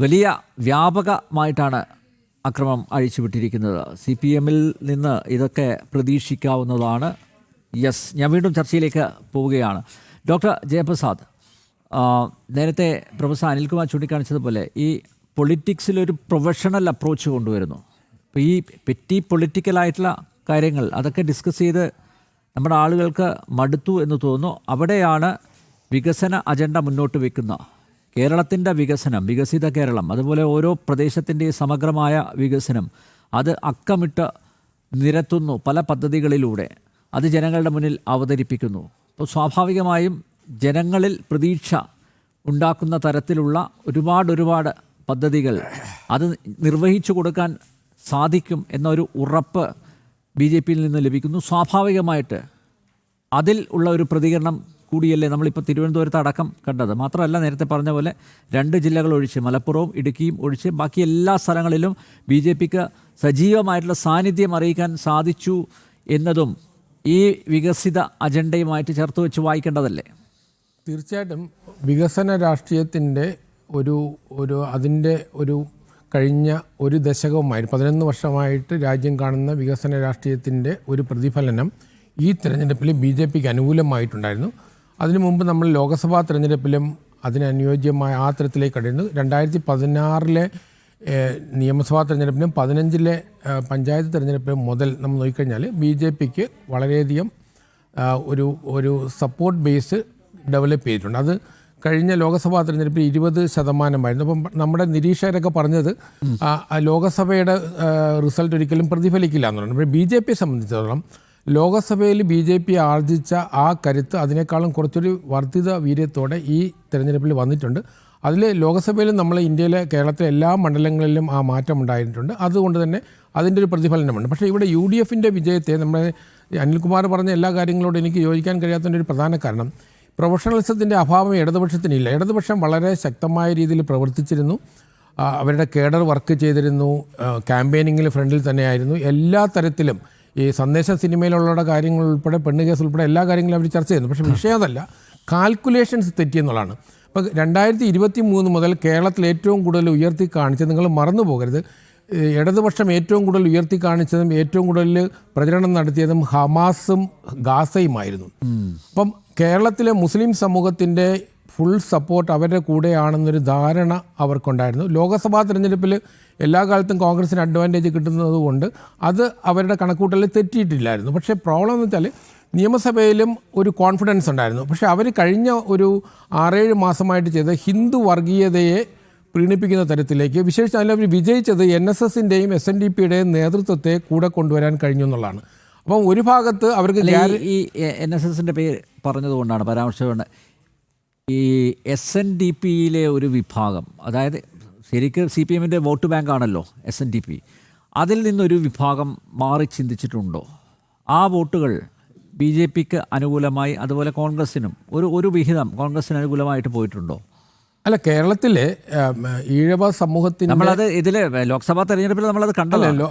വലിയ വ്യാപകമായിട്ടാണ് അക്രമം അഴിച്ചുവിട്ടിരിക്കുന്നത്. CPM-ൽ നിന്ന് ഇതൊക്കെ പ്രതീക്ഷിക്കാവുന്നതാണ്. ഞാൻ വീണ്ടും ചർച്ചയിലേക്ക് പോവുകയാണ്. ഡോക്ടർ ജയപ്രസാദ്, നേരത്തെ പ്രൊഫസർ അനിൽകുമാർ ചൂണ്ടിക്കാണിച്ചതുപോലെ ഈ പൊളിറ്റിക്സിലൊരു പ്രൊഫഷണൽ അപ്രോച്ച് കൊണ്ടുവരുന്നു. അപ്പോൾ ഈ പെറ്റി പൊളിറ്റിക്കലായിട്ടുള്ള കാര്യങ്ങൾ അതൊക്കെ ഡിസ്കസ് ചെയ്ത് നമ്മുടെ ആളുകൾക്ക് മടുത്തു എന്ന് തോന്നുന്നു. അവിടെയാണ് വികസന അജണ്ട മുന്നോട്ട് വയ്ക്കുന്ന കേരളത്തിൻ്റെ വികസനം, വികസിത കേരളം, അതുപോലെ ഓരോ പ്രദേശത്തിൻ്റെയും സമഗ്രമായ വികസനം അത് അക്കമിട്ട് നിരത്തുന്നു പല പദ്ധതികളിലൂടെ. അത് ജനങ്ങളുടെ മുന്നിൽ അവതരിപ്പിക്കുന്നു. അപ്പോൾ സ്വാഭാവികമായും ജനങ്ങളിൽ പ്രതീക്ഷ ഉണ്ടാക്കുന്ന തരത്തിലുള്ള ഒരുപാട് പദ്ധതികൾ അത് നിർവഹിച്ചു കൊടുക്കാൻ സാധിക്കും എന്നൊരു ഉറപ്പ് BJP-യിൽ നിന്ന് ലഭിക്കുന്നു. സ്വാഭാവികമായിട്ട് അതിൽ ഉള്ള ഒരു പ്രതികരണം കൂടിയല്ലേ നമ്മളിപ്പോൾ തിരുവനന്തപുരത്ത് അടക്കം കണ്ടത്. മാത്രമല്ല, നേരത്തെ പറഞ്ഞ പോലെ 2 ജില്ലകൾ ഒഴിച്ച്, മലപ്പുറവും ഇടുക്കിയും ഒഴിച്ച് ബാക്കി എല്ലാ സ്ഥലങ്ങളിലും BJP-ക്ക് സജീവമായിട്ടുള്ള സാന്നിധ്യം അറിയിക്കാൻ സാധിച്ചു എന്നതും ഈ വികസിത അജണ്ടയുമായിട്ട് ചേർത്ത് വെച്ച് വായിക്കേണ്ടതല്ലേ? തീർച്ചയായിട്ടും വികസന രാഷ്ട്രീയത്തിൻ്റെ അതിൻ്റെ കഴിഞ്ഞ ഒരു ദശകവുമായി 11 വർഷമായിട്ട് രാജ്യം കാണുന്ന വികസന രാഷ്ട്രീയത്തിൻ്റെ ഒരു പ്രതിഫലനം ഈ തെരഞ്ഞെടുപ്പിൽ BJP-ക്ക് അനുകൂലമായിട്ടുണ്ടായിരുന്നു. അതിനു മുമ്പ് നമ്മൾ ലോക്സഭാ തെരഞ്ഞെടുപ്പിലും അതിനനുയോജ്യമായ ആ തരത്തിലേക്ക് കണ്ടിരുന്നു. 2016-ലെ നിയമസഭാ തെരഞ്ഞെടുപ്പിലും 15-ലെ പഞ്ചായത്ത് തെരഞ്ഞെടുപ്പിലും മുതൽ നമ്മൾ നോക്കിക്കഴിഞ്ഞാൽ BJP-ക്ക് വളരെയധികം ഒരു സപ്പോർട്ട് ബേസ് ഡെവലപ്പ് ചെയ്തിട്ടുണ്ട്. അത് കഴിഞ്ഞ ലോക്സഭാ തെരഞ്ഞെടുപ്പിൽ 20% അപ്പം നമ്മുടെ നിരീക്ഷകരൊക്കെ പറഞ്ഞത് ലോക്സഭയുടെ റിസൾട്ട് ഒരിക്കലും പ്രതിഫലിക്കില്ല എന്നുള്ളത്. അപ്പോൾ BJP-യെ സംബന്ധിച്ചിടത്തോളം ലോകസഭയിൽ BJP ആർജിച്ച ആ കരുത്ത് അതിനേക്കാളും കുറച്ചൊരു വർദ്ധിത വീര്യത്തോടെ ഈ തെരഞ്ഞെടുപ്പിൽ വന്നിട്ടുണ്ട്. അതിൽ ലോകസഭയിലും നമ്മൾ ഇന്ത്യയിലെ കേരളത്തിലെ എല്ലാ മണ്ഡലങ്ങളിലും ആ മാറ്റം ഉണ്ടായിട്ടുണ്ട്. അതുകൊണ്ട് തന്നെ അതിൻ്റെ ഒരു പ്രതിഫലനമുണ്ട്. പക്ഷേ ഇവിടെ UDF-ൻ്റെ വിജയത്തെ നമ്മുടെ അനിൽകുമാർ പറഞ്ഞ എല്ലാ കാര്യങ്ങളോടും എനിക്ക് യോജിക്കാൻ കഴിയാത്തതിൻ്റെ ഒരു പ്രധാന കാരണം പ്രൊഫഷണലിസത്തിൻ്റെ അഭാവം ഇടതുപക്ഷത്തിനില്ല. ഇടതുപക്ഷം വളരെ ശക്തമായ രീതിയിൽ പ്രവർത്തിച്ചിരുന്നു. അവരുടെ കേഡർ വർക്ക് ചെയ്തിരുന്നു. ക്യാമ്പയിനിങ്ങിൽ ഫ്രണ്ടിൽ തന്നെയായിരുന്നു. എല്ലാ തരത്തിലും ഈ സന്ദേശ സിനിമയിലുള്ള കാര്യങ്ങൾ ഉൾപ്പെടെ, പെണ്ണ് കേസ് ഉൾപ്പെടെ എല്ലാ കാര്യങ്ങളും അവർ ചർച്ച ചെയ്യുന്നു. പക്ഷേ വിഷയം അതല്ല, കാൽക്കുലേഷൻസ് തെറ്റിയെന്നുള്ളതാണ്. ഇപ്പോൾ 2023 മുതൽ കേരളത്തിൽ ഏറ്റവും കൂടുതൽ ഉയർത്തി കാണിച്ചത്, നിങ്ങൾ മറന്നു പോകരുത്, ഇടതുപക്ഷം ഏറ്റവും കൂടുതൽ ഉയർത്തി കാണിച്ചതും ഏറ്റവും കൂടുതൽ പ്രചരണം നടത്തിയതും ഹമാസും ഗാസയുമായിരുന്നു. അപ്പം കേരളത്തിലെ മുസ്ലിം സമൂഹത്തിൻ്റെ ഫുൾ സപ്പോർട്ട് അവരുടെ കൂടെയാണെന്നൊരു ധാരണ അവർക്കുണ്ടായിരുന്നു. ലോക്സഭാ തെരഞ്ഞെടുപ്പിൽ എല്ലാ കാലത്തും കോൺഗ്രസിന് അഡ്വാൻറ്റേജ് കിട്ടുന്നത് കൊണ്ട് അത് അവരുടെ കണക്കൂട്ടലിൽ തെറ്റിയിട്ടില്ലായിരുന്നു. പക്ഷേ പ്രോബ്ലം എന്ന് വെച്ചാൽ നിയമസഭയിലും ഒരു കോൺഫിഡൻസ് ഉണ്ടായിരുന്നു. പക്ഷേ അവർ കഴിഞ്ഞ ഒരു 6-7 മാസമായിട്ട് ചെയ്ത ഹിന്ദു വർഗീയതയെ പ്രീണിപ്പിക്കുന്ന തരത്തിലേക്ക്, വിശേഷിച്ച് അതിലവർ വിജയിച്ചത് NSS-ൻ്റെയും SNDP-യുടെയും നേതൃത്വത്തെ കൂടെ കൊണ്ടുവരാൻ കഴിഞ്ഞു എന്നുള്ളതാണ്. അപ്പം ഒരു ഭാഗത്ത് അവർക്ക് ഈ NSS-ൻ്റെ പേര് പറഞ്ഞതുകൊണ്ടാണ്, പരാമർശമുണ്ട്, ഈ SNDP-യിലെ ഒരു വിഭാഗം, അതായത് ശരിക്കും CPM-ൻ്റെ വോട്ട് ബാങ്കാണല്ലോ SNDP, അതിൽ നിന്നൊരു വിഭാഗം മാറി ചിന്തിച്ചിട്ടുണ്ടോ? ആ വോട്ടുകൾ BJP-ക്ക് അനുകൂലമായി, അതുപോലെ കോൺഗ്രസിനും ഒരു വിഹിതം കോൺഗ്രസിന് അനുകൂലമായിട്ട് പോയിട്ടുണ്ടോ? അല്ല, കേരളത്തിലെ ഈഴവ സമൂഹത്തിന് നമ്മളത് ഇതിലെ ലോക്സഭാ തെരഞ്ഞെടുപ്പിൽ നമ്മളത് കണ്ടല്ലോ.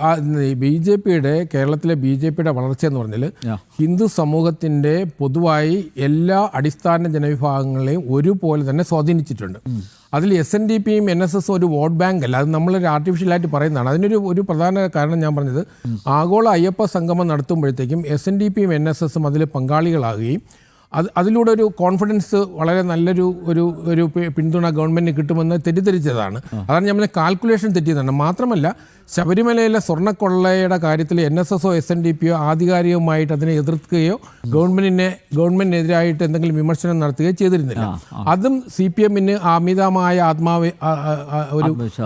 കേരളത്തിലെ BJP-യുടെ വളർച്ച എന്ന് പറഞ്ഞാൽ ഹിന്ദു സമൂഹത്തിൻ്റെ പൊതുവായി എല്ലാ അടിസ്ഥാന ജനവിഭാഗങ്ങളെയും ഒരുപോലെ തന്നെ സ്വാധീനിച്ചിട്ടുണ്ട്. അതിൽ SNDP-യും NSS-ഉം ഒരു വോട്ട് ബാങ്ക് അല്ല, അത് നമ്മളൊരു ആർട്ടിഫിഷ്യലായിട്ട് പറയുന്നതാണ്. അതിനൊരു പ്രധാന കാരണം ഞാൻ പറഞ്ഞത്, ആഗോള അയ്യപ്പ സംഗമം നടത്തുമ്പോഴത്തേക്കും SNDP-യും NSS-ഉം അതിൽ പങ്കാളികളാകുകയും അതിലൂടെ ഒരു കോൺഫിഡൻസ്, വളരെ നല്ലൊരു പിന്തുണ ഗവൺമെൻറ്റിന് കിട്ടുമെന്ന് തെറ്റിദ്ധരിച്ചതാണ്. അതാണ് ഞാൻ കാൽക്കുലേഷൻ തെറ്റിയതാണ്. മാത്രമല്ല, ശബരിമലയിലെ സ്വർണ്ണക്കൊള്ളയുടെ കാര്യത്തിൽ NSS-ഓ SNDP-യോ ആധികാരികമായിട്ട് അതിനെ എതിർക്കുകയോ ഗവൺമെൻറ്റിനെതിരായിട്ട് എന്തെങ്കിലും വിമർശനം നടത്തുകയോ ചെയ്തിരുന്നില്ല. അതും CPM-ന് അമിതമായ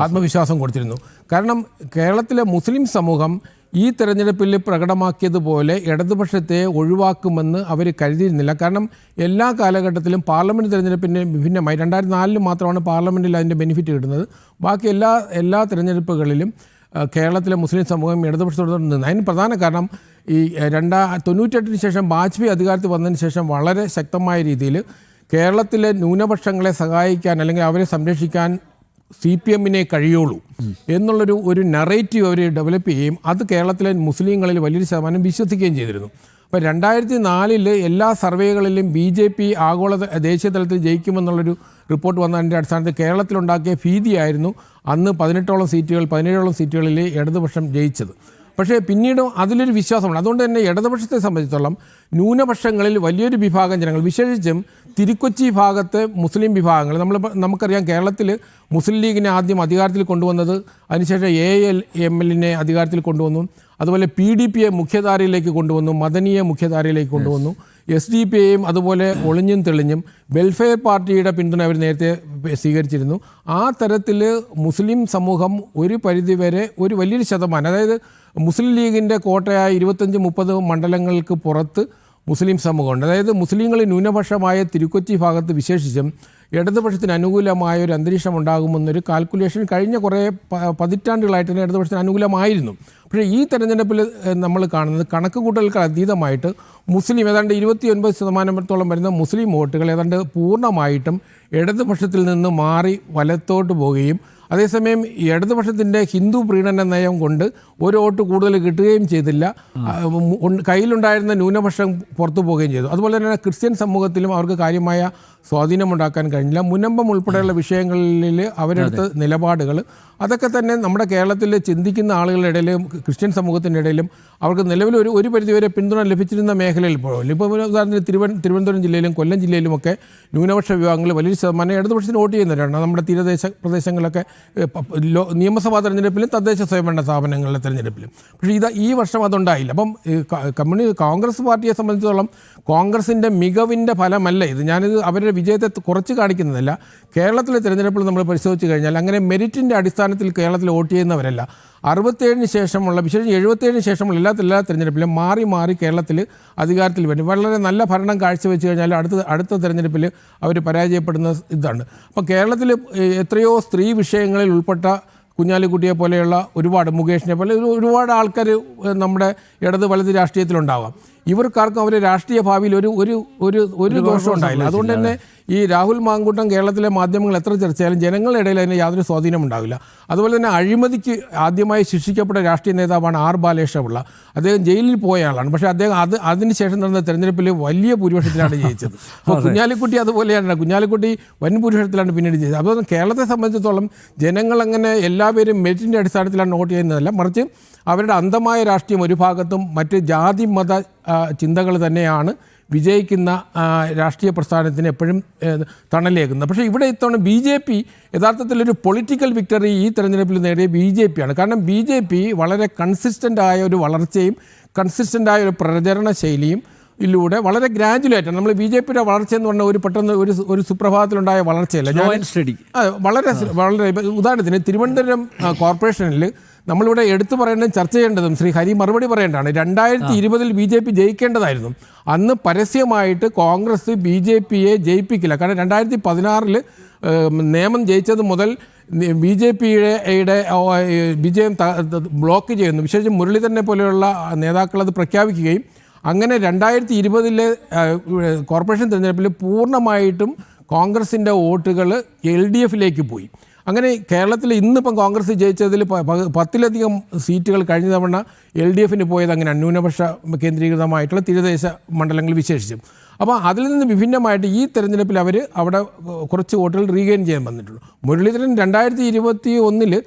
ആത്മവിശ്വാസം കൊടുത്തിരുന്നു. കാരണം കേരളത്തിലെ മുസ്ലിം സമൂഹം ഈ തെരഞ്ഞെടുപ്പിൽ പ്രകടമാക്കിയതുപോലെ ഇടതുപക്ഷത്തെ ഒഴിവാക്കുമെന്ന് അവർ കരുതിയിരുന്നില്ല. കാരണം എല്ലാ കാലഘട്ടത്തിലും പാർലമെൻറ്റ് തെരഞ്ഞെടുപ്പിന് വിഭിന്നമായി 2004 മാത്രമാണ് പാർലമെൻറ്റിൽ അതിൻ്റെ ബെനിഫിറ്റ് കിട്ടുന്നത്. ബാക്കി എല്ലാ തെരഞ്ഞെടുപ്പുകളിലും കേരളത്തിലെ മുസ്ലിം സമൂഹം ഇടതുപക്ഷത്തോട് നിന്ന്. അതിന് പ്രധാന കാരണം ഈ 98-ന് ശേഷം വാജ്പേയി അധികാരത്തിൽ വന്നതിന് ശേഷം വളരെ ശക്തമായ രീതിയിൽ കേരളത്തിലെ ന്യൂനപക്ഷങ്ങളെ സഹായിക്കാൻ അല്ലെങ്കിൽ അവരെ സംരക്ഷിക്കാൻ CPM-നെ കഴിയുള്ളൂ എന്നുള്ളൊരു നറേറ്റീവ് അവർ ഡെവലപ്പ് ചെയ്യുകയും അത് കേരളത്തിലെ മുസ്ലിങ്ങളിൽ വലിയൊരു ശതമാനം വിശ്വസിക്കുകയും ചെയ്തിരുന്നു. അപ്പോൾ 2004 എല്ലാ സർവേകളിലും BJP ആഗോള ദേശീയ തലത്തിൽ ജയിക്കുമെന്നുള്ളൊരു റിപ്പോർട്ട് വന്നതിൻ്റെ അടിസ്ഥാനത്തിൽ കേരളത്തിലുണ്ടാക്കിയ ഭീതിയായിരുന്നു അന്ന് 17ഓളം സീറ്റുകളിൽ ഇടതുപക്ഷം ജയിച്ചത്. പക്ഷേ പിന്നീട് അതിലൊരു വിശ്വാസമുണ്ട്. അതുകൊണ്ട് തന്നെ ഇടതുപക്ഷത്തെ സംബന്ധിച്ചിടത്തോളം ന്യൂനപക്ഷങ്ങളിൽ വലിയൊരു വിഭാഗം ജനങ്ങൾ, വിശേഷിച്ചും തിരുക്കൊച്ചി ഭാഗത്തെ മുസ്ലിം വിഭാഗങ്ങൾ, നമുക്കറിയാം കേരളത്തിൽ മുസ്ലിം ലീഗിനെ ആദ്യം അധികാരത്തിൽ കൊണ്ടുവന്നത്, അതിനുശേഷം ALMLനെ അധികാരത്തിൽ കൊണ്ടുവന്നു, അതുപോലെ PDPയെ മുഖ്യധാരയിലേക്ക് കൊണ്ടുവന്നു, മദനിയെ മുഖ്യധാരയിലേക്ക് കൊണ്ടുവന്നു, SDPയെയും അതുപോലെ ഒളിഞ്ഞും തെളിഞ്ഞും വെൽഫെയർ പാർട്ടിയുടെ പിന്തുണ അവർ നേരത്തെ സ്വീകരിച്ചിരുന്നു. ആ തരത്തിൽ മുസ്ലിം സമൂഹം ഒരു പരിധിവരെ ഒരു വലിയൊരു ശതമാനം, അതായത് മുസ്ലിം ലീഗിൻ്റെ കോട്ടയായ 25-30 മണ്ഡലങ്ങൾക്ക് പുറത്ത് മുസ്ലിം സമൂഹമുണ്ട്. അതായത് മുസ്ലിങ്ങളിൽ ന്യൂനപക്ഷമായ തിരുക്കൊച്ചി ഭാഗത്ത് വിശേഷിച്ചും ഇടതുപക്ഷത്തിന് അനുകൂലമായ ഒരു അന്തരീക്ഷം ഉണ്ടാകുമെന്നൊരു കാൽക്കുലേഷൻ കഴിഞ്ഞ കുറേ പതിറ്റാണ്ടുകളായിട്ട് തന്നെ ഇടതുപക്ഷത്തിന് അനുകൂലമായിരുന്നു. പക്ഷേ ഈ തെരഞ്ഞെടുപ്പിൽ നമ്മൾ കാണുന്നത് കണക്ക് കൂട്ടലുകൾക്ക് അതീതമായിട്ട് മുസ്ലിം ഏതാണ്ട് 29% വരുന്ന മുസ്ലിം വോട്ടുകൾ ഏതാണ്ട് പൂർണ്ണമായിട്ടും ഇടതുപക്ഷത്തിൽ നിന്ന് മാറി വലത്തോട്ട് പോവുകയും, അതേസമയം ഇടതുപക്ഷത്തിൻ്റെ ഹിന്ദു പ്രീണന നയം കൊണ്ട് ഒരു വോട്ട് കൂടുതൽ കിട്ടുകയും ചെയ്തില്ല. കയ്യിലുണ്ടായിരുന്ന ന്യൂനപക്ഷം പുറത്തു പോവുകയും ചെയ്തു. അതുപോലെ തന്നെ ക്രിസ്ത്യൻ സമൂഹത്തിലും അവർക്ക് കാര്യമായ സ്വാധീനമുണ്ടാക്കാൻ കഴിഞ്ഞില്ല. മുനമ്പം ഉൾപ്പെടെയുള്ള വിഷയങ്ങളിൽ അവരെടുത്ത നിലപാടുകൾ അതൊക്കെ തന്നെ നമ്മുടെ കേരളത്തിൽ ചിന്തിക്കുന്ന ആളുകളുടെ ഇടയിലും ക്രിസ്ത്യൻ സമൂഹത്തിൻ്റെ ഇടയിലും അവർക്ക് നിലവിൽ ഒരു പരിധിവരെ പിന്തുണ ലഭിച്ചിരുന്ന മേഖലയിൽ പോലും, ഇപ്പോൾ ഉദാഹരണത്തിന് തിരുവനന്തപുരം ജില്ലയിലും കൊല്ലം ജില്ലയിലുമൊക്കെ ന്യൂനപക്ഷ വിഭാഗങ്ങൾ വലിയ ശതമാനം ഇടതുപക്ഷത്തിന് വോട്ട് ചെയ്യുന്നവരാണ്. നമ്മുടെ തീരദേശ പ്രദേശങ്ങളിലൊക്കെ നിയമസഭാ തെരഞ്ഞെടുപ്പിലും തദ്ദേശ സ്വയംഭരണ സ്ഥാപനങ്ങളിലെ തെരഞ്ഞെടുപ്പിലും. പക്ഷേ ഈ വർഷം അതുണ്ടായില്ല. അപ്പം കോൺഗ്രസ് പാർട്ടിയെ സംബന്ധിച്ചിടത്തോളം കോൺഗ്രസിൻ്റെ മികവിൻ്റെ ഫലമല്ല ഇത്. ഞാനിത് അവരുടെ വിജയത്തെ കുറച്ച് കാണിക്കുന്നതല്ല. കേരളത്തിലെ തെരഞ്ഞെടുപ്പിൽ നമ്മൾ പരിശോധിച്ച് കഴിഞ്ഞാൽ അങ്ങനെ മെരിറ്റിൻ്റെ അടിസ്ഥാനത്തിൽ കേരളത്തിൽ വോട്ട് ചെയ്യുന്നവരല്ല. 67 ശേഷമുള്ള, വിശേഷിച്ച് 77 ശേഷമുള്ള എല്ലാ തെരഞ്ഞെടുപ്പിലും മാറി കേരളത്തിൽ അധികാരത്തിൽ വരും. വളരെ നല്ല ഭരണം കാഴ്ചവെച്ച് കഴിഞ്ഞാൽ അടുത്ത തെരഞ്ഞെടുപ്പിൽ അവർ പരാജയപ്പെടുന്ന ഇതാണ്. അപ്പോൾ കേരളത്തിൽ എത്രയോ സ്ത്രീ വിഷയങ്ങളിൽ ഉൾപ്പെട്ട കുഞ്ഞാലിക്കുട്ടിയെ പോലെയുള്ള ഒരുപാട്, മുകേഷിനെ പോലെ ഒരുപാട് ആൾക്കാർ നമ്മുടെ ഇടത് വലത് രാഷ്ട്രീയത്തിലുണ്ടാവാം. ഇവർക്കാർക്കും അവരുടെ രാഷ്ട്രീയ ഭാവിയിൽ ഒരു ദോഷം ഉണ്ടായില്ല. അതുകൊണ്ട് തന്നെ ഈ രാഹുൽ മാങ്കൂട്ടം കേരളത്തിലെ മാധ്യമങ്ങൾ എത്ര ചർച്ച ചെയ്യാലും ജനങ്ങളുടെ ഇടയിൽ അതിന് യാതൊരു സ്വാധീനം ഉണ്ടാവില്ല. അതുപോലെ തന്നെ അഴിമതിക്ക് ആദ്യമായി ശിക്ഷിക്കപ്പെട്ട രാഷ്ട്രീയ നേതാവാണ് R. ബാലകൃഷ്ണപിള്ള. അദ്ദേഹം ജയിലിൽ പോയ ആളാണ്. പക്ഷേ അദ്ദേഹം അതിനുശേഷം നടന്ന തെരഞ്ഞെടുപ്പിൽ വലിയ ഭൂരിപക്ഷത്തിലാണ് ജയിച്ചത്. അപ്പോൾ കുഞ്ഞാലിക്കുട്ടി അതുപോലെയാണ്. കുഞ്ഞാലിക്കുട്ടി വൻ ഭൂരിപക്ഷത്തിലാണ് പിന്നീട് ജയിച്ചത്. അപ്പോൾ കേരളത്തെ സംബന്ധിച്ചിടത്തോളം ജനങ്ങളങ്ങനെ എല്ലാവരും മെറിറ്റിൻ്റെ അടിസ്ഥാനത്തിലാണ് വോട്ട് ചെയ്യുന്നതല്ല, മറിച്ച് അവരുടെ അന്ധമായ രാഷ്ട്രീയം ഒരു ഭാഗത്തും മറ്റ് ജാതി മത ചിന്തകൾ തന്നെയാണ് വിജയിക്കുന്ന രാഷ്ട്രീയ പ്രസ്ഥാനത്തിന് എപ്പോഴും തണലേക്കുന്നത്. പക്ഷേ ഇവിടെ ഇത്തവണ BJP യഥാർത്ഥത്തിലൊരു പൊളിറ്റിക്കൽ വിക്ടറി ഈ തെരഞ്ഞെടുപ്പിൽ നേടിയ BJP ആണ്. കാരണം BJP വളരെ കൺസിസ്റ്റൻ്റായ ഒരു വളർച്ചയും കൺസിസ്റ്റൻ്റായ ഒരു പ്രചരണ ശൈലിയും ഇതിലൂടെ വളരെ ഗ്രാജുവലായിട്ടാണ്. നമ്മൾ BJPയുടെ വളർച്ച എന്ന് പറഞ്ഞാൽ പെട്ടെന്ന് ഒരു സുപ്രഭാതത്തിലുണ്ടായ വളർച്ചയല്ല. വളരെ ഉദാഹരണത്തിന് തിരുവനന്തപുരം കോർപ്പറേഷനിൽ നമ്മളിവിടെ എടുത്തു പറയേണ്ടതും ചർച്ച ചെയ്യേണ്ടതും ശ്രീ ഹരി മറുപടി പറയേണ്ടതാണ്. 2020 BJP ജയിക്കേണ്ടതായിരുന്നു. അന്ന് പരസ്യമായിട്ട് കോൺഗ്രസ് BJPയെ ജയിപ്പിക്കില്ല. കാരണം 2016 നിയമം ജയിച്ചത് മുതൽ BJPയുടെ വിജയം ബ്ലോക്ക് ചെയ്യുന്നു. വിശേഷിച്ച് മുരളീധരനെ പോലെയുള്ള നേതാക്കൾ അത് പ്രഖ്യാപിക്കുകയും അങ്ങനെ 2020 കോർപ്പറേഷൻ തിരഞ്ഞെടുപ്പിൽ പൂർണ്ണമായിട്ടും കോൺഗ്രസിൻ്റെ വോട്ടുകൾ LDFിലേക്ക് പോയി. അങ്ങനെ കേരളത്തിൽ ഇന്നിപ്പം കോൺഗ്രസ് ജയിച്ചതിൽ 10ലധികം സീറ്റുകൾ കഴിഞ്ഞ തവണ LDFിന് പോയത് അങ്ങനെ ന്യൂനപക്ഷ കേന്ദ്രീകൃതമായിട്ടുള്ള തീരദേശ മണ്ഡലങ്ങൾ വിശേഷിച്ചും. അപ്പോൾ അതിൽ നിന്ന് വിഭിന്നമായിട്ട് ഈ തെരഞ്ഞെടുപ്പിൽ അവർ അവിടെ കുറച്ച് വോട്ടുകൾ റീഗെയിൻ ചെയ്യാൻ വന്നിട്ടുള്ളൂ. മുരളീധരൻ 2021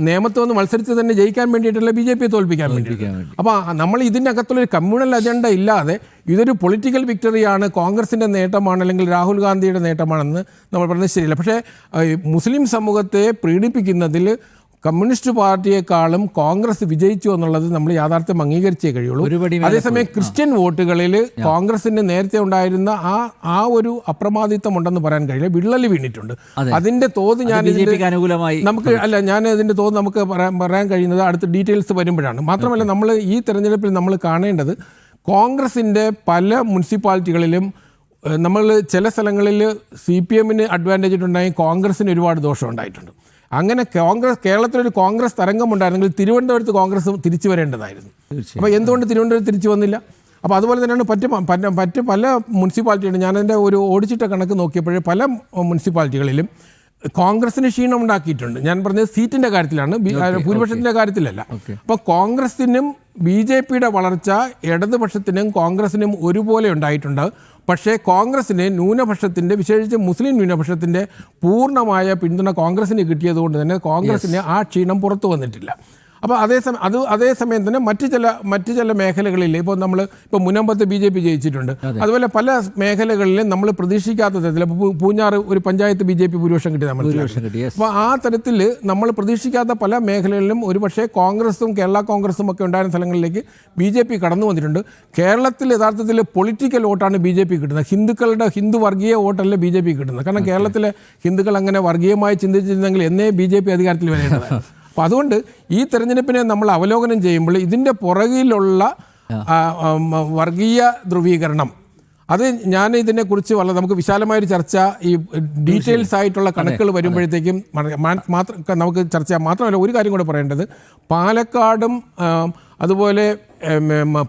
നിയമത്ത് വന്ന് മത്സരിച്ച് തന്നെ ജയിക്കാൻ വേണ്ടിയിട്ടുള്ള BJPയെ തോൽപ്പിക്കാൻ വേണ്ടിയിട്ട്. അപ്പോൾ നമ്മൾ ഇതിൻ്റെ അകത്തുള്ളൊരു കമ്മ്യൂണൽ അജണ്ട ഇല്ലാതെ ഇതൊരു പൊളിറ്റിക്കൽ വിക്ടറിയാണ്, കോൺഗ്രസിൻ്റെ നേട്ടമാണ്, അല്ലെങ്കിൽ രാഹുൽ ഗാന്ധിയുടെ നേട്ടമാണെന്ന് നമ്മൾ പറഞ്ഞത് ശരിയല്ല. പക്ഷേ മുസ്ലിം സമൂഹത്തെ പ്രീണിപ്പിക്കുന്നതിൽ കമ്മ്യൂണിസ്റ്റ് പാർട്ടിയെക്കാളും കോൺഗ്രസ് വിജയിച്ചു എന്നുള്ളത് നമ്മൾ യാഥാർത്ഥ്യം അംഗീകരിച്ചേ കഴിയുള്ളൂ. അതേസമയം ക്രിസ്ത്യൻ വോട്ടുകളിൽ കോൺഗ്രസിന് നേരത്തെ ഉണ്ടായിരുന്ന ആ ഒരു അപ്രമാദിത്വം ഉണ്ടെന്ന് പറയാൻ കഴിയില്ല. വിള്ളൽ വീണിട്ടുണ്ട്. അതിന്റെ തോത് ഞാൻ ഇതിന്റെ തോത് നമുക്ക് പറയാൻ കഴിയുന്നത് അടുത്ത ഡീറ്റെയിൽസ് വരുമ്പോഴാണ്. മാത്രമല്ല നമ്മൾ ഈ തെരഞ്ഞെടുപ്പിൽ നമ്മൾ കാണേണ്ടത് കോൺഗ്രസിൻ്റെ പല മുനിസിപ്പാലിറ്റികളിലും നമ്മൾ ചില സ്ഥലങ്ങളിൽ CPMന് അഡ്വാൻറ്റേജ് ഉണ്ടായി, കോൺഗ്രസിന് ഒരുപാട് ദോഷം ഉണ്ടായിട്ടുണ്ട്. അങ്ങനെ കേരളത്തിലൊരു കോൺഗ്രസ് തരംഗമുണ്ടായിരുന്നെങ്കിൽ തിരുവനന്തപുരത്ത് കോൺഗ്രസ് തിരിച്ചു വരേണ്ടതായിരുന്നു. അപ്പോൾ എന്തുകൊണ്ട് തിരുവനന്തപുരത്ത് തിരിച്ചു വന്നില്ല? അപ്പോൾ അതുപോലെ തന്നെയാണ് പല മുനിസിപ്പാലിറ്റിയുണ്ട്. ഞാനതിൻ്റെ ഒരു ഓടിച്ചിട്ട കണക്ക് നോക്കിയപ്പോഴേ പല മുനിസിപ്പാലിറ്റികളിലും കോൺഗ്രസിന് ക്ഷീണം ഉണ്ടാക്കിയിട്ടുണ്ട്. ഞാൻ പറഞ്ഞത് സീറ്റിന്റെ കാര്യത്തിലാണ്, ഭൂരിപക്ഷത്തിന്റെ കാര്യത്തിലല്ല. അപ്പോൾ കോൺഗ്രസിനും BJPയുടെ വളർച്ച ഇടതുപക്ഷത്തിനും കോൺഗ്രസിനും ഒരുപോലെ ഉണ്ടായിട്ടുണ്ട്. പക്ഷേ കോൺഗ്രസിന് ന്യൂനപക്ഷത്തിൻ്റെ, വിശേഷിച്ച് മുസ്ലിം ന്യൂനപക്ഷത്തിൻ്റെ പൂർണ്ണമായ പിന്തുണ കോൺഗ്രസിന് കിട്ടിയതുകൊണ്ട് തന്നെ കോൺഗ്രസിന് ആ ക്ഷീണം പുറത്തു വന്നിട്ടില്ല. അപ്പോൾ അതേസമയം തന്നെ മറ്റ് ചില മേഖലകളിൽ ഇപ്പോൾ മുനമ്പത്ത് BJP ജയിച്ചിട്ടുണ്ട്. അതുപോലെ പല മേഖലകളിലും നമ്മൾ പ്രതീക്ഷിക്കാത്ത തരത്തിൽ പൂഞ്ഞാറ് ഒരു പഞ്ചായത്ത് BJP ഭൂരിപക്ഷം കിട്ടി നമ്മൾ. അപ്പോൾ ആ തരത്തിൽ നമ്മൾ പ്രതീക്ഷിക്കാത്ത പല മേഖലകളിലും ഒരുപക്ഷെ കോൺഗ്രസും കേരള കോൺഗ്രസും ഒക്കെ ഉണ്ടായിരുന്ന സ്ഥലങ്ങളിലേക്ക് BJP കടന്നു വന്നിട്ടുണ്ട്. കേരളത്തിൽ യഥാർത്ഥത്തിൽ പൊളിറ്റിക്കൽ വോട്ടാണ് BJP കിട്ടുന്നത്. ഹിന്ദു വർഗീയ വോട്ടല്ല BJP കിട്ടുന്നത്. കാരണം കേരളത്തിലെ ഹിന്ദുക്കൾ അങ്ങനെ വർഗീയമായി ചിന്തിച്ചിരുന്നെങ്കിൽ എന്നേ BJP അധികാരത്തിൽ വരേണ്ടതാണ്. അപ്പോൾ അതുകൊണ്ട് ഈ തെരഞ്ഞെടുപ്പിനെ നമ്മൾ അവലോകനം ചെയ്യുമ്പോൾ ഇതിൻ്റെ പുറകിലുള്ള വർഗീയ ധ്രുവീകരണം, അത് ഞാൻ ഇതിനെക്കുറിച്ച് നമുക്ക് വിശാലമായൊരു ചർച്ച, ഈ ഡീറ്റെയിൽസ് ആയിട്ടുള്ള കണക്കുകൾ വരുമ്പോഴത്തേക്കും മാത്രം നമുക്ക് ചർച്ച ചെയ്യാം. മാത്രമല്ല ഒരു കാര്യം കൂടെ പറയേണ്ടത്, പാലക്കാടും അതുപോലെ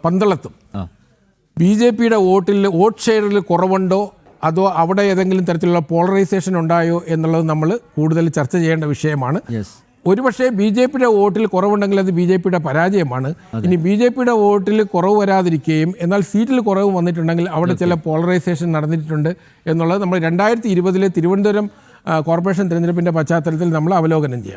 പന്തളത്തും BJPയുടെ വോട്ട് ഷെയറിൽ കുറവുണ്ടോ അതോ അവിടെ ഏതെങ്കിലും തരത്തിലുള്ള പോളറൈസേഷൻ ഉണ്ടായോ എന്നുള്ളത് നമ്മൾ കൂടുതൽ ചർച്ച ചെയ്യേണ്ട വിഷയമാണ്. ഒരുപക്ഷെ BJPയുടെ വോട്ടിൽ കുറവുണ്ടെങ്കിൽ അത് BJPയുടെ പരാജയമാണ്. ഇനി BJPയുടെ വോട്ടിൽ കുറവ് വരാതിരിക്കുകയും എന്നാൽ സീറ്റിൽ കുറവ് വന്നിട്ടുണ്ടെങ്കിൽ അവിടെ ചില പോളറൈസേഷൻ നടന്നിട്ടുണ്ട് എന്നുള്ളത് നമ്മൾ 2020 തിരുവനന്തപുരം കോർപ്പറേഷൻ തിരഞ്ഞെടുപ്പിൻ്റെ പശ്ചാത്തലത്തിൽ നമ്മൾ അവലോകനം ചെയ്യാം.